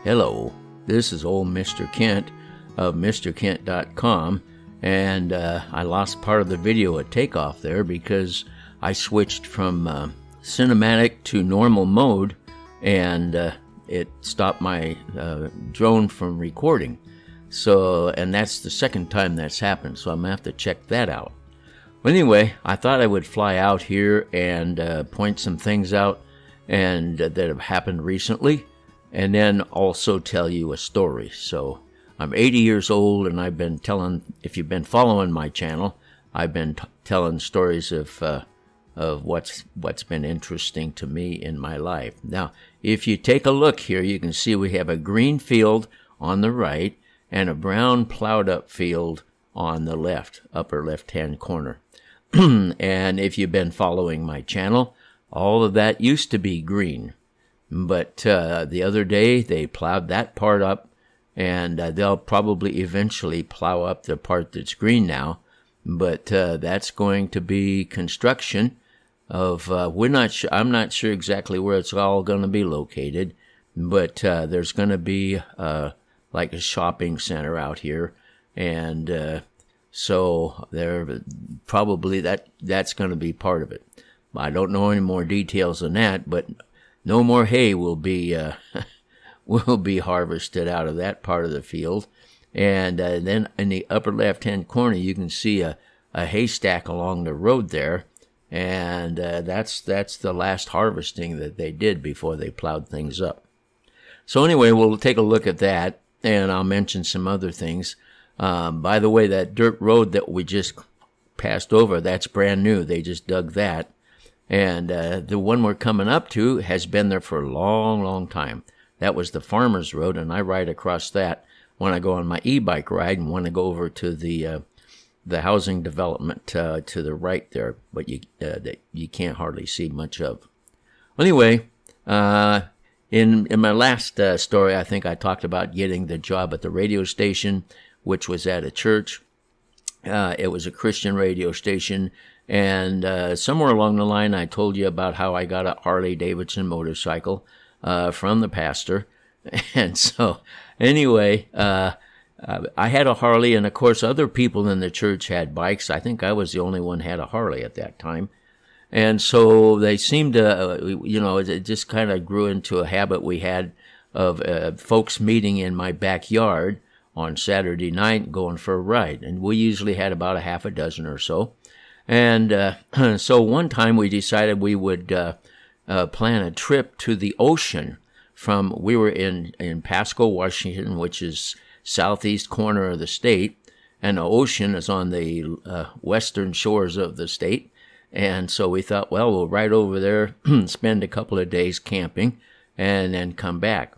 Hello, this is old Mr. Kent of MrKent.com, and I lost part of the video at takeoff there because I switched from cinematic to normal mode, and it stopped my drone from recording. So, and that's the second time that's happened, so I'm going to have to check that out. But anyway, I thought I would fly out here and point some things out and that have happened recently, and then also tell you a story. So I'm 80 years old, and I've been telling, if you've been following my channel, I've been telling stories of what's been interesting to me in my life. Now, if you take a look here, you can see we have a green field on the right and a brown plowed up field on the left, upper left-hand corner. And if you've been following my channel, all of that used to be green. But the other day, they plowed that part up, and they'll probably eventually plow up the part that's green now. But that's going to be construction of, I'm not sure exactly where it's all going to be located, but there's going to be like a shopping center out here, and so there probably that's going to be part of it. I don't know any more details than that, but no more hay will be will be harvested out of that part of the field. And then in the upper left-hand corner, you can see a haystack along the road there, and that's the last harvesting that they did before they plowed things up. So anyway, we'll take a look at that, and I'll mention some other things. By the way, that dirt road that we just passed over, that's brand new. They just dug that. And the one we're coming up to has been there for a long, long time. That was the farmer's road, and I ride across that when I go on my e-bike ride and want to go over to the housing development to the right there, but that you can't hardly see much of. Anyway, in my last story, I think I talked about getting the job at the radio station, which was at a church. It was a Christian radio station. And somewhere along the line, I told you about how I got a Harley-Davidson motorcycle from the pastor. And so, anyway, I had a Harley, and of course, other people in the church had bikes. I think I was the only one who had a Harley at that time. And so they seemed to, it just kind of grew into a habit we had of folks meeting in my backyard on Saturday night going for a ride. And we usually had about a half a dozen or so. And so one time we decided we would plan a trip to the ocean we were in Pasco, Washington, which is southeast corner of the state, and the ocean is on the western shores of the state. And so we thought, well, we'll ride over there, spend a couple of days camping, and then come back.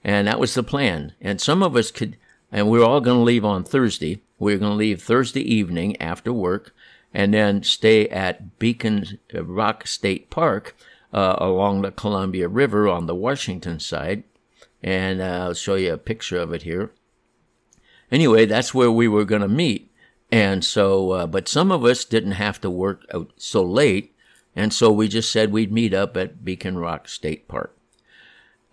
And that was the plan. And some of us could, and we were all going to leave on Thursday. We were going to leave Thursday evening after work, and then stay at Beacon Rock State Park along the Columbia River on the Washington side. And I'll show you a picture of it here. Anyway, that's where we were going to meet. And so, but some of us didn't have to work out so late, and so we just said we'd meet up at Beacon Rock State Park.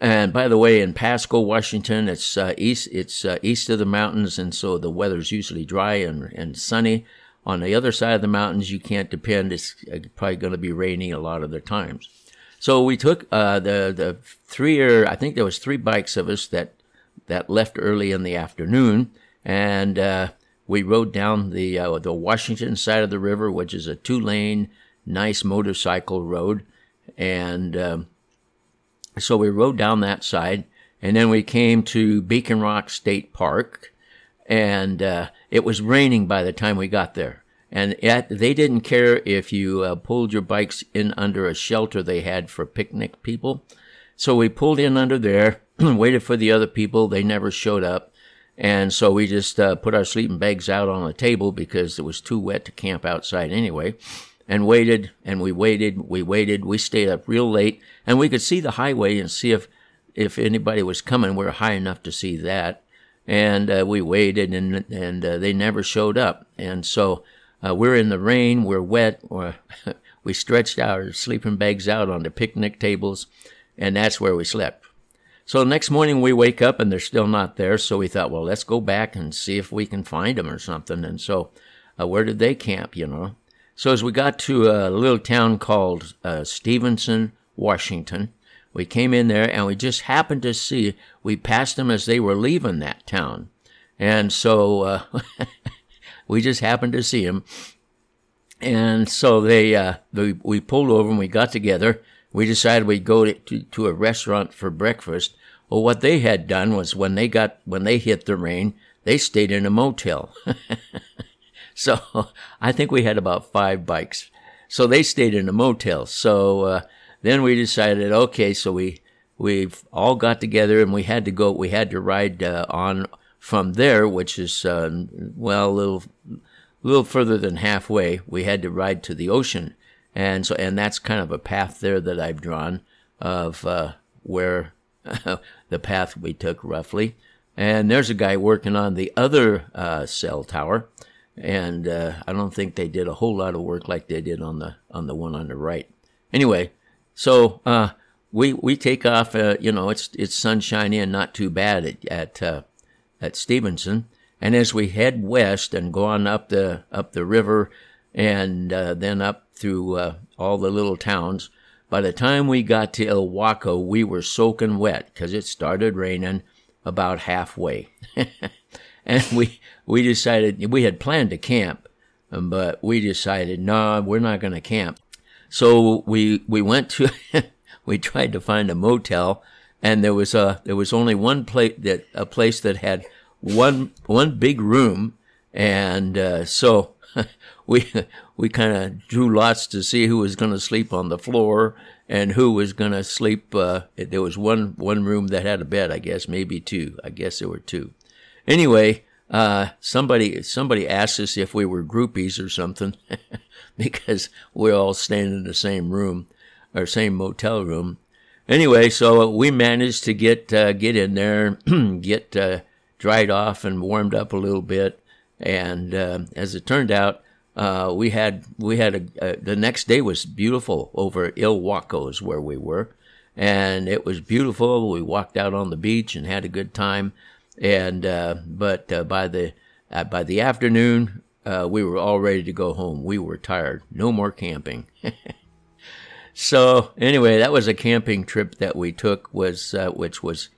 And by the way, in Pasco, Washington, it's east of the mountains, and so the weather's usually dry and sunny. On the other side of the mountains, you can't depend. It's probably going to be rainy a lot of the times. So we took the I think there was 3 bikes of us that left early in the afternoon, and we rode down the Washington side of the river, which is a 2-lane, nice motorcycle road. And so we rode down that side, and then we came to Beacon Rock State Park, and it was raining by the time we got there. And they didn't care if you pulled your bikes in under a shelter they had for picnic people. So we pulled in under there, waited for the other people. They never showed up. And so we just put our sleeping bags out on the table because it was too wet to camp outside anyway, and waited, and we waited. We stayed up real late, and we could see the highway and see if anybody was coming. We were high enough to see that. And we waited, and they never showed up. And so we're in the rain, we're wet, we stretched our sleeping bags out on the picnic tables, and that's where we slept. So the next morning we wake up and they're still not there. So we thought, well, let's go back and see if we can find them or something. And so where did they camp, you know? So as we got to a little town called Stevenson, Washington, we came in there and we just happened to see, we passed them as they were leaving that town. And so we just happened to see them. And so we pulled over and we got together. We decided we'd go to a restaurant for breakfast. Well, what they had done was when they hit the rain, they stayed in a motel. So I think we had about 5 bikes. So they stayed in a motel. So then we decided, okay, so we've all got together and we had to ride on from there, which is well, a little further than halfway. We had to ride to the ocean. And that's kind of a path there that I've drawn of where the path we took roughly. And there's a guy working on the other cell tower, and I don't think they did a whole lot of work like they did on the one on the right. Anyway, so we take off. You know, it's sunshiny and not too bad at Stevenson. And as we head west and go on up the river and then up through all the little towns, by the time we got to Ilwaco, we were soaking wet because it started raining about halfway. And we decided, we had planned to camp, but we decided, no, we're not going to camp. So we went to, we tried to find a motel, and there was only one place that had one big room, and so we kind of drew lots to see who was going to sleep on the floor and who was going to sleep. There was one room that had a bed, I guess, maybe 2. I guess there were 2. Anyway, somebody asked us if we were groupies or something because we're all staying in the same room or same motel room. Anyway, so we managed to get in there, get dried off and warmed up a little bit, and as it turned out, the next day was beautiful over Ilwaco is where we were, and it was beautiful. We walked out on the beach and had a good time, and but by the afternoon we were all ready to go home. We were tired. No more camping. So anyway, that was a camping trip that we took, which was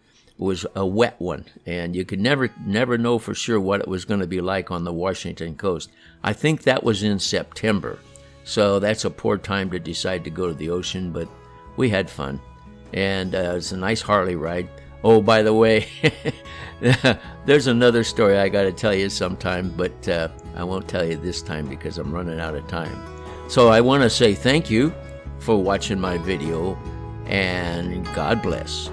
a wet one, and you could never know for sure what it was going to be like on the Washington coast. I think that was in September, so that's a poor time to decide to go to the ocean, but we had fun, and it was a nice Harley ride. Oh, by the way, there's another story I got to tell you sometime, but I won't tell you this time because I'm running out of time. So I want to say thank you for watching my video, and God bless.